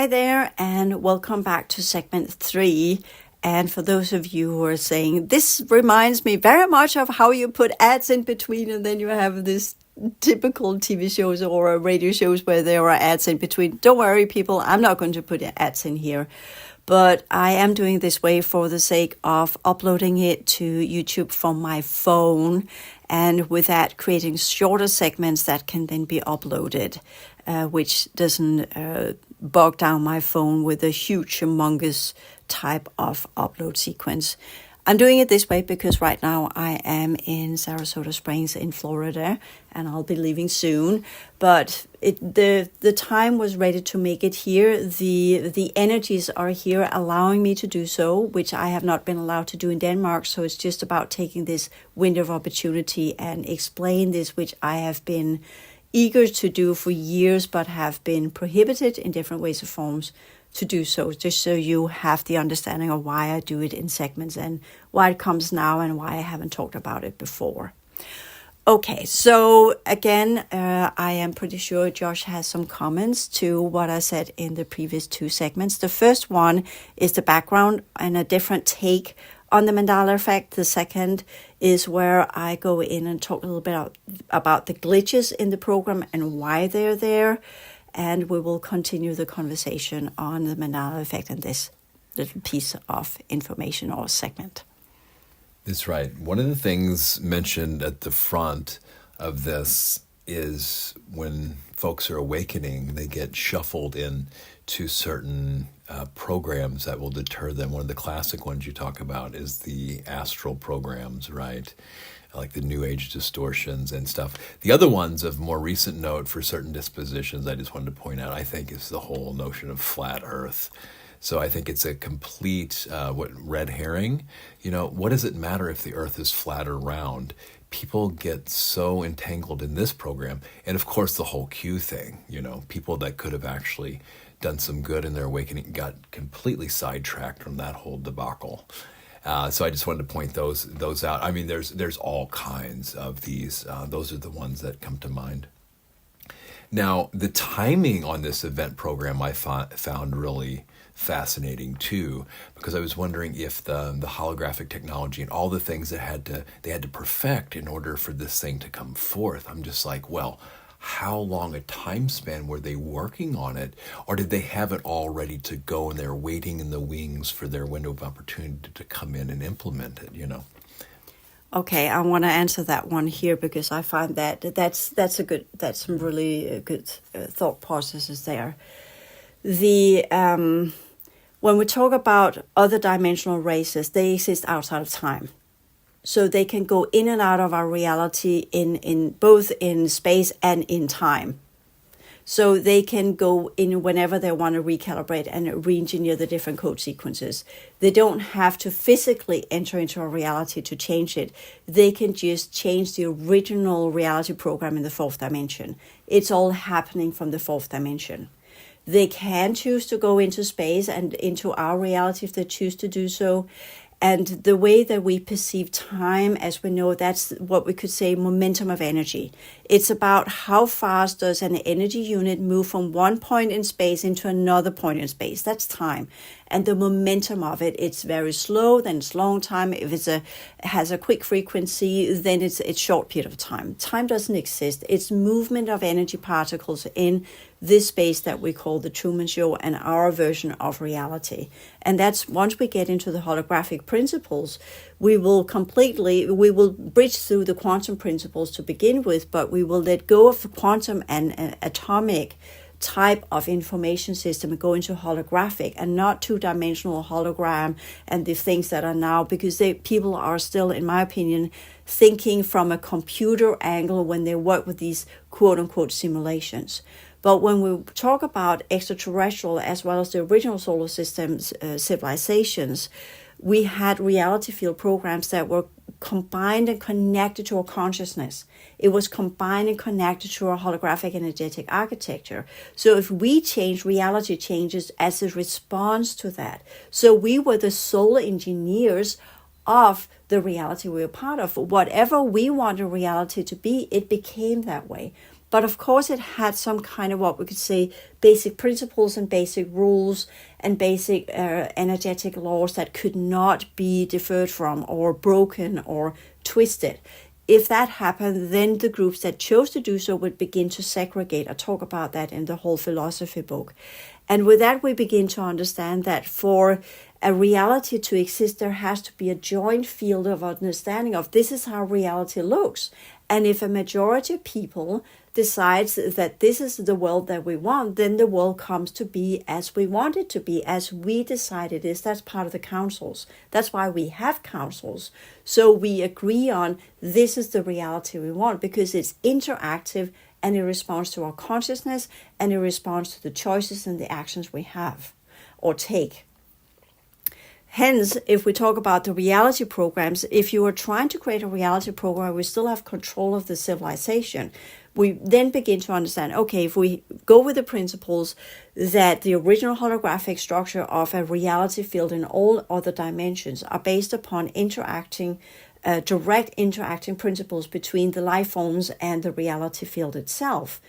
Hi there, and welcome back to segment 3. And for those of you who are saying, this reminds me very much of how you put ads in between, and then you have this typical TV shows or radio shows where there are ads in between. Don't worry, people, I'm not going to put ads in here. But I am doing this way for the sake of uploading it to YouTube from my phone, and with that creating shorter segments that can then be uploaded, which doesn't bog down my phone with a huge, humongous type of upload sequence. I'm doing it this way because right now I am in Sarasota Springs in Florida, and I'll be leaving soon. But the time was ready to make it here. The energies are here allowing me to do so, which I have not been allowed to do in Denmark. So it's just about taking this window of opportunity and explain this, which I have been eager to do for years, but have been prohibited in different ways or forms to do so, just so you have the understanding of why I do it in segments and why it comes now and why I haven't talked about it before. Okay, so again, I am pretty sure Josh has some comments to what I said in the previous 2 segments. The first one is the background and a different take on the Mandala Effect. The second is where I go in and talk a little bit about the glitches in the program and why they're there. And we will continue the conversation on the Mandala Effect and this little piece of information or segment. That's right. One of the things mentioned at the front of this is when folks are awakening, they get shuffled in to certain programs that will deter them. One of the classic ones you talk about is the astral programs, right? Like the New Age distortions and stuff. The other ones of more recent note for certain dispositions, I just wanted to point out, I think is the whole notion of flat earth. So I think it's a complete, red herring. You know, what does it matter if the earth is flat or round? People get so entangled in this program. And of course, the whole Q thing, you know, people that could have actually done some good in their awakening got completely sidetracked from that whole debacle. So I just wanted to point those out. I mean, there's all kinds of these. Those are the ones that come to mind. Now, the timing on this event program I found really fascinating too, because I was wondering if the holographic technology and all the things that they had to perfect in order for this thing to come forth. I'm just like, well, how long a time span were they working on it? Or did they have it all ready to go and they're waiting in the wings for their window of opportunity to come in and implement it, you know? Okay, I want to answer that one here because I find that's some really good thought processes there. When we talk about other dimensional races, they exist outside of time. So they can go in and out of our reality in both in space and in time. So they can go in whenever they want to recalibrate and re-engineer the different code sequences. They don't have to physically enter into a reality to change it. They can just change the original reality program in the 4th dimension. It's all happening from the 4th dimension. They can choose to go into space and into our reality if they choose to do so. And the way that we perceive time, as we know, that's what we could say momentum of energy. It's about how fast does an energy unit move from one point in space into another point in space. That's time. And the momentum of it, it's very slow, then it's long time. If it has a quick frequency, then it's short period of time. Time doesn't exist. It's movement of energy particles in this space that we call the Truman Show and our version of reality. And that's once we get into the holographic principles, we will bridge through the quantum principles to begin with, but we will let go of the quantum and atomic type of information system and go into holographic and not 2-dimensional hologram and the things that are now, because people are still, in my opinion, thinking from a computer angle when they work with these quote-unquote simulations. But when we talk about extraterrestrial as well as the original solar systems civilizations, we had reality field programs that were combined and connected to our consciousness. It was combined and connected to our holographic energetic architecture. So if we change, reality changes as a response to that. So we were the solar engineers of the reality we were part of. Whatever we wanted reality to be, it became that way. But of course, it had some kind of what we could say basic principles and basic rules and basic energetic laws that could not be deferred from or broken or twisted. If that happened, then the groups that chose to do so would begin to segregate. I talk about that in the whole philosophy book. And with that, we begin to understand that for a reality to exist, there has to be a joint field of understanding of this is how reality looks. And if a majority of people decides that this is the world that we want, then the world comes to be as we want it to be, as we decide it is. That's part of the councils. That's why we have councils. So we agree on this is the reality we want, because it's interactive and it responds to our consciousness and it responds to the choices and the actions we have or take. Hence, if we talk about the reality programs, if you are trying to create a reality program, we still have control of the civilization. We then begin to understand, okay, if we go with the principles that the original holographic structure of a reality field in all other dimensions are based upon direct interacting principles between the life forms and the reality field itself.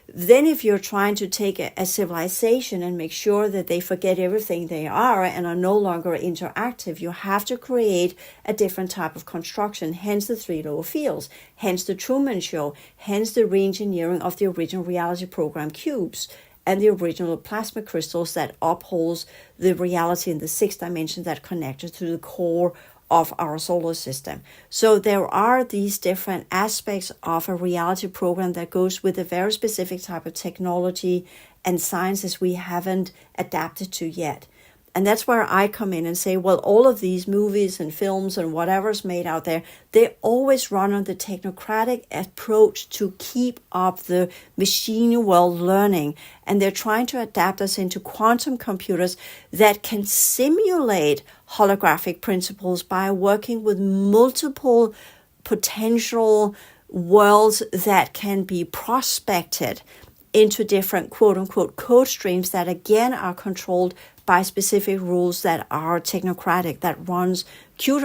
Then if you're trying to take a civilization and make sure that they forget everything they are and are no longer interactive, you have to create a different type of construction, hence the 3 lower fields, hence the Truman Show, hence the re-engineering of the original reality program cubes and the original plasma crystals that upholds the reality in the 6th dimension that connected to the core of our solar system. So there are these different aspects of a reality program that goes with a very specific type of technology and sciences we haven't adapted to yet. And that's where I come in and say, well, all of these movies and films and whatever's made out there, they always run on the technocratic approach to keep up the machine world learning. And they're trying to adapt us into quantum computers that can simulate holographic principles by working with multiple potential worlds that can be prospected into different quote-unquote code streams that again are controlled by specific rules that are technocratic, that runs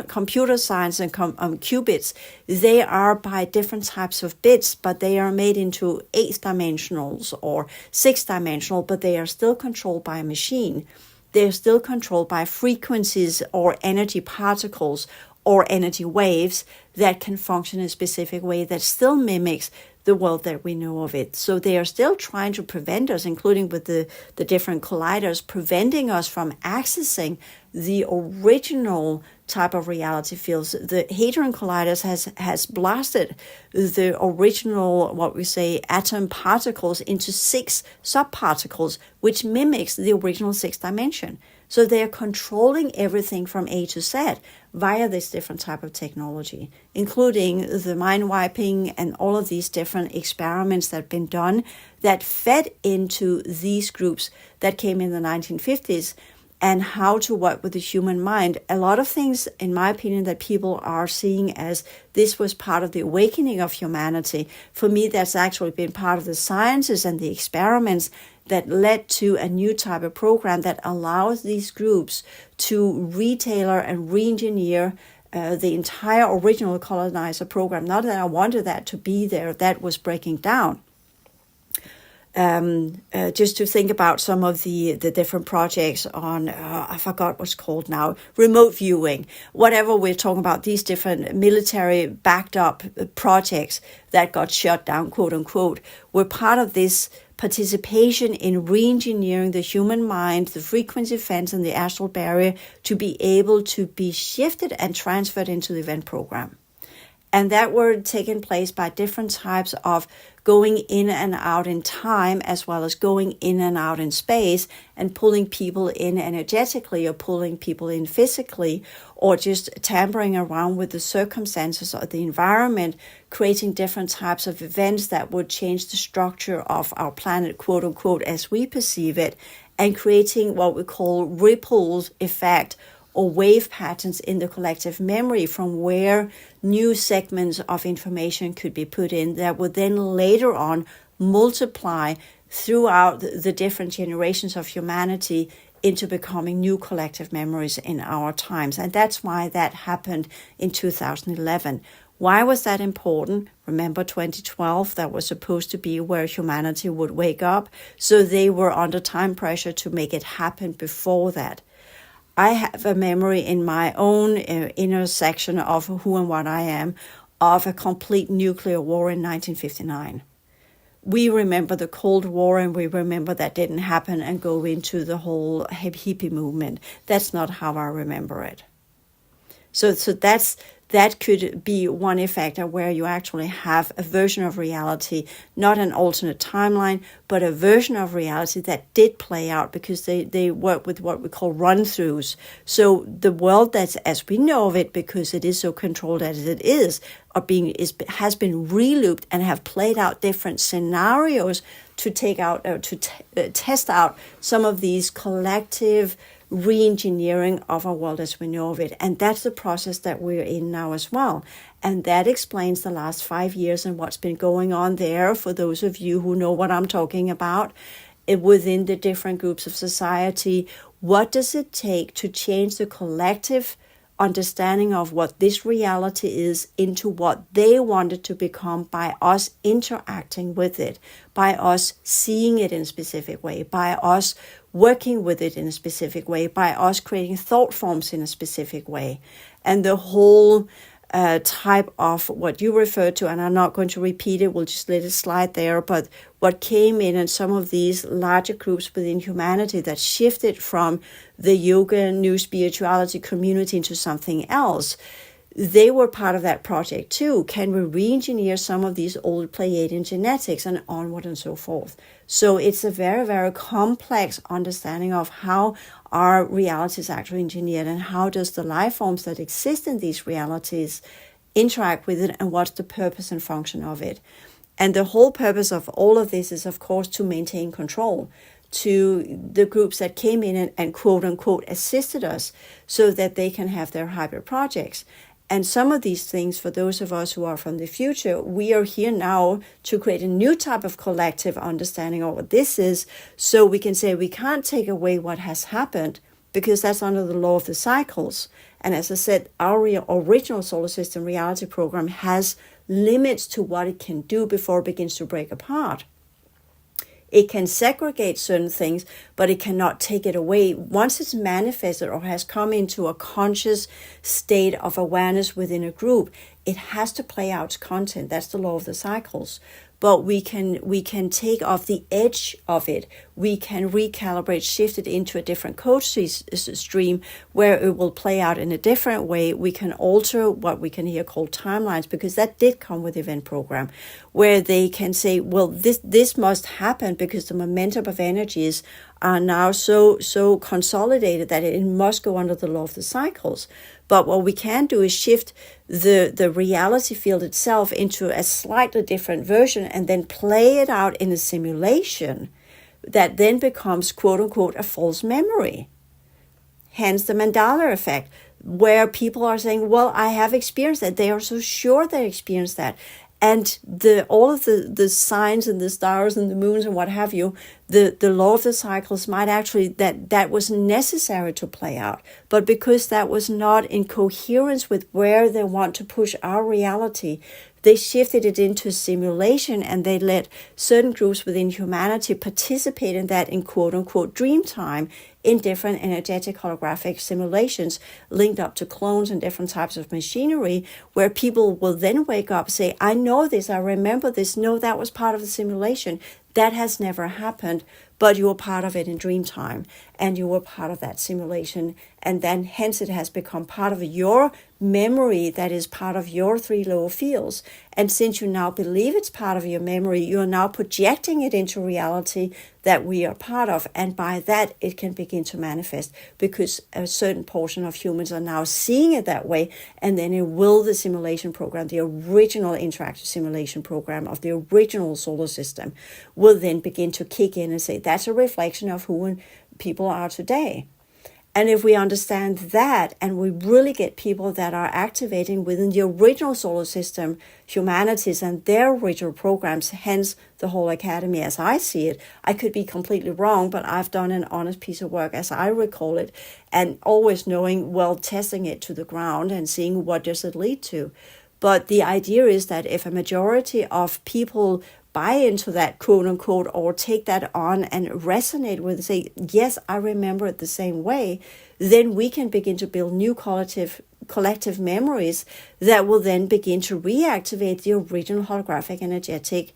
computer science and qubits. They are by different types of bits, but they are made into 8th dimensionals or 6th dimensional, but they are still controlled by a machine. They're still controlled by frequencies or energy particles or energy waves that can function in a specific way that still mimics the world that we know of it. So they are still trying to prevent us, including with the different colliders, preventing us from accessing the original type of reality fields. The Hadron Colliders has blasted the original, what we say, atom particles into 6 subparticles, which mimics the original 6th dimension. So they are controlling everything from A to Z via this different type of technology, including the mind wiping and all of these different experiments that have been done that fed into these groups that came in the 1950s and how to work with the human mind. A lot of things, in my opinion, that people are seeing as this was part of the awakening of humanity. For me, that's actually been part of the sciences and the experiments that led to a new type of program that allows these groups to retailor and re-engineer the entire original colonizer program. Not that I wanted that to be there, that was breaking down. Just to think about some of the different projects on, I forgot what's called now, remote viewing, whatever we're talking about, these different military backed up projects that got shut down, quote unquote, were part of this participation in re-engineering the human mind, the frequency fence and the astral barrier to be able to be shifted and transferred into the event program. And that were taking place by different types of going in and out in time, as well as going in and out in space and pulling people in energetically or pulling people in physically, or just tampering around with the circumstances of the environment, creating different types of events that would change the structure of our planet, quote unquote, as we perceive it, and creating what we call ripple effect or wave patterns in the collective memory from where new segments of information could be put in that would then later on multiply throughout the different generations of humanity into becoming new collective memories in our times. And that's why that happened in 2011. Why was that important? Remember 2012, that was supposed to be where humanity would wake up. So they were under time pressure to make it happen before that. I have a memory in my own inner section of who and what I am of a complete nuclear war in 1959. We remember the Cold War, and we remember that didn't happen and go into the whole hippie movement. That's not how I remember it. So that could be one effect of where you actually have a version of reality, not an alternate timeline, but a version of reality that did play out because they work with what we call run-throughs. So the world that's as we know of it, because it is so controlled as it is, has been relooped and have played out different scenarios to test out some of these collective re-engineering of our world as we know of it. And that's the process that we're in now as well. And that explains the last 5 years and what's been going on there for those of you who know what I'm talking about within the different groups of society. What does it take to change the collective understanding of what this reality is into what they want it to become by us interacting with it, by us seeing it in a specific way, by us working with it in a specific way, by us creating thought forms in a specific way. And the whole type of what you refer to, and I'm not going to repeat it, we'll just let it slide there, but what came in and some of these larger groups within humanity that shifted from the yoga, new spirituality community into something else, they were part of that project too. Can we re-engineer some of these old Pleiadian genetics and onward and so forth? So it's a very, very complex understanding of how our reality is actually engineered and how does the life forms that exist in these realities interact with it and what's the purpose and function of it. And the whole purpose of all of this is, of course, to maintain control to the groups that came in and quote unquote assisted us so that they can have their hybrid projects. And some of these things, for those of us who are from the future, we are here now to create a new type of collective understanding of what this is, so we can say we can't take away what has happened because that's under the law of the cycles. And as I said, our original solar system reality program has limits to what it can do before it begins to break apart. It can segregate certain things, but it cannot take it away. Once it's manifested or has come into a conscious state of awareness within a group, it has to play out its content. That's the law of the cycles. But we can take off the edge of it. We can recalibrate, shift it into a different code stream where it will play out in a different way. We can alter what we can here call timelines, because that did come with the event program, where they can say, well, this must happen because the momentum of energies are now so consolidated that it must go under the law of the cycles. But what we can do is shift the reality field itself into a slightly different version and then play it out in a simulation that then becomes, quote unquote, a false memory. Hence the Mandala Effect, where people are saying, well, I have experienced that. They are so sure they experienced that. And all of the signs and the stars and the moons and what have you, the law of the cycles might actually, that was necessary to play out. But because that was not in coherence with where they want to push our reality, they shifted it into simulation, and they let certain groups within humanity participate in that in quote-unquote dream time in different energetic holographic simulations linked up to clones and different types of machinery, where people will then wake up and say, I know this, I remember this, no, that was part of the simulation. That has never happened, but you were part of it in dream time, and you were part of that simulation, and then hence it has become part of your memory that is part of your three lower fields. And since you now believe it's part of your memory, you are now projecting it into reality that we are part of, and by that it can begin to manifest, because a certain portion of humans are now seeing it that way, and then it will, the simulation program, the original interactive simulation program of the original solar system, will then begin to kick in and say that's a reflection of who people are today. And if we understand that, and we really get people that are activating within the original solar system, humanities and their original programs, hence the whole academy as I see it, I could be completely wrong, but I've done an honest piece of work as I recall it, and always knowing, well, testing it to the ground and seeing what does it lead to. But the idea is that if a majority of people buy into that, quote unquote, or take that on and resonate with it, say, yes, I remember it the same way, then we can begin to build new collective memories that will then begin to reactivate the original holographic energetic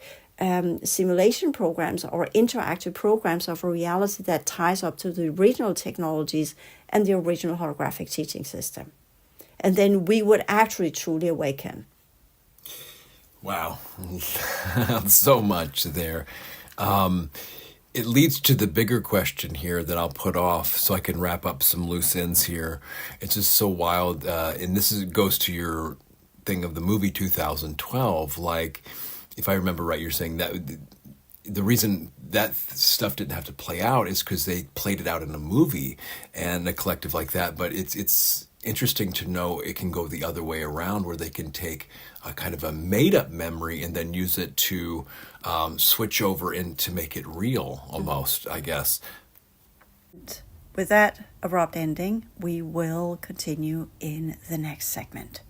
simulation programs or interactive programs of a reality that ties up to the original technologies and the original holographic teaching system. And then we would actually truly awaken. Wow. So much there. It leads to the bigger question here that I'll put off so I can wrap up some loose ends here. It's just so wild. And goes to your thing of the movie 2012. Like, if I remember right, you're saying that the reason that stuff didn't have to play out is because they played it out in a movie and a collective like that. But it's interesting to know it can go the other way around, where they can take a kind of a made-up memory and then use it to switch over and to make it real, almost, I guess. With that abrupt ending, we will continue in the next segment.